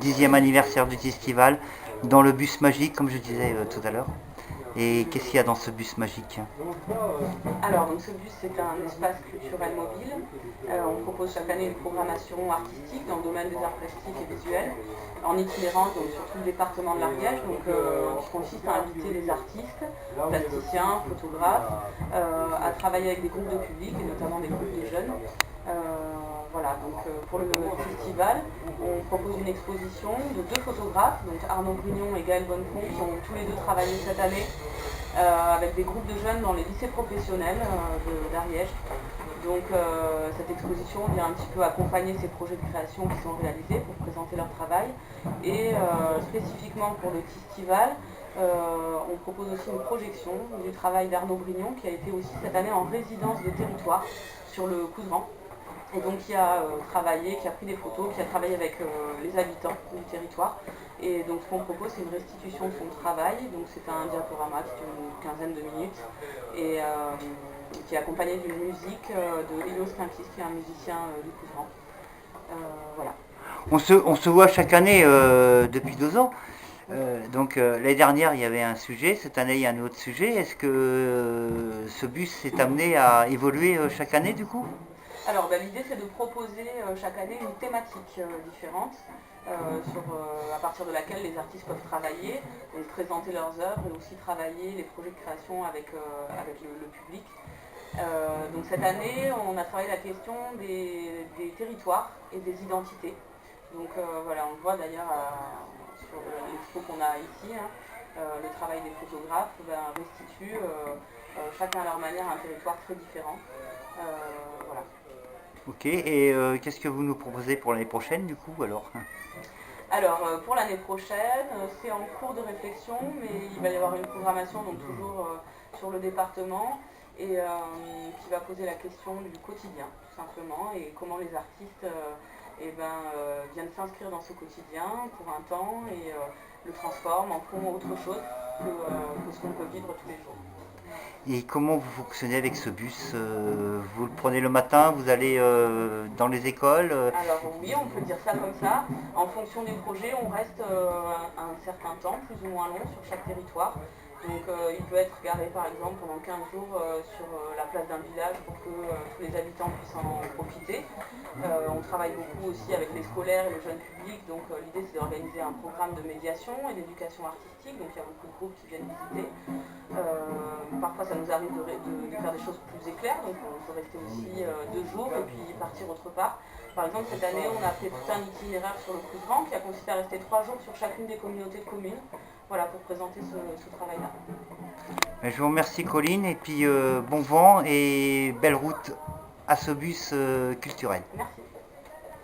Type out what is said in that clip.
10e anniversaire du festival, dans le bus magique, comme je disais tout à l'heure. Et qu'est-ce qu'il y a dans ce bus magique? Alors, donc ce bus, c'est un espace culturel mobile. On propose chaque année une programmation artistique dans le domaine des arts plastiques et visuels, en itinérance donc, sur tout le département de l'Ariège, qui consiste à inviter les artistes, plasticiens, photographes, à travailler avec des groupes de public, et notamment des groupes de jeunes. Pour le festival, on propose une exposition de deux photographes, donc Arnaud Brignon et Gaël Bonnefond, qui ont tous les deux travaillé cette année avec des groupes de jeunes dans les lycées professionnels d'Ariège. Donc cette exposition vient un petit peu accompagner ces projets de création qui sont réalisés pour présenter leur travail. Et spécifiquement pour le festival, on propose aussi une projection du travail d'Arnaud Brignon, qui a été aussi cette année en résidence de territoire sur le Couserans. Et donc qui a travaillé, qui a pris des photos, qui a travaillé avec les habitants du territoire. Et donc ce qu'on propose, c'est une restitution de son travail. Donc c'est un diaporama qui dure une quinzaine de minutes et qui est accompagné d'une musique de Helios Quimpis, qui est un musicien du Couserans. Voilà. On se voit chaque année depuis 2 ans. L'année dernière, il y avait un sujet, cette année, il y a un autre sujet. Est-ce que ce bus s'est amené à évoluer chaque année du coup? Alors l'idée, c'est de proposer chaque année une thématique différente à partir de laquelle les artistes peuvent travailler, donc présenter leurs œuvres et aussi travailler les projets de création avec le public. Donc cette année, on a travaillé la question des territoires et des identités. Donc voilà, on le voit d'ailleurs sur l'expo qu'on a ici, le travail des photographes restitue chacun à leur manière un territoire très différent. Voilà. Ok, et qu'est-ce que vous nous proposez pour l'année prochaine du coup alors? Alors pour l'année prochaine, c'est en cours de réflexion, mais il va y avoir une programmation donc toujours sur le département et qui va poser la question du quotidien tout simplement et comment les artistes viennent s'inscrire dans ce quotidien pour un temps et le transforment en font autre chose que ce qu'on peut vivre tous les jours. Et comment vous fonctionnez avec ce bus? Vous le prenez le matin, vous allez dans les écoles? Alors oui, on peut dire ça comme ça. En fonction des projets, on reste un certain temps, plus ou moins long, sur chaque territoire. Donc il peut être garé par exemple pendant 15 jours sur la place d'un village pour que tous les habitants puissent en profiter. On travaille beaucoup aussi avec les scolaires et le jeune public, donc l'idée c'est d'organiser un programme de médiation et d'éducation artistique, donc il y a beaucoup de groupes qui viennent visiter. Parfois ça nous arrive de faire des choses plus éclaires, donc on peut rester aussi 2 jours et puis partir autre part. Par exemple cette année on a fait tout un itinéraire sur le Couserans qui a consisté à rester 3 jours sur chacune des communautés de communes. Voilà, pour présenter ce travail-là. Je vous remercie Colline et puis bon vent et belle route à ce bus culturel. Merci.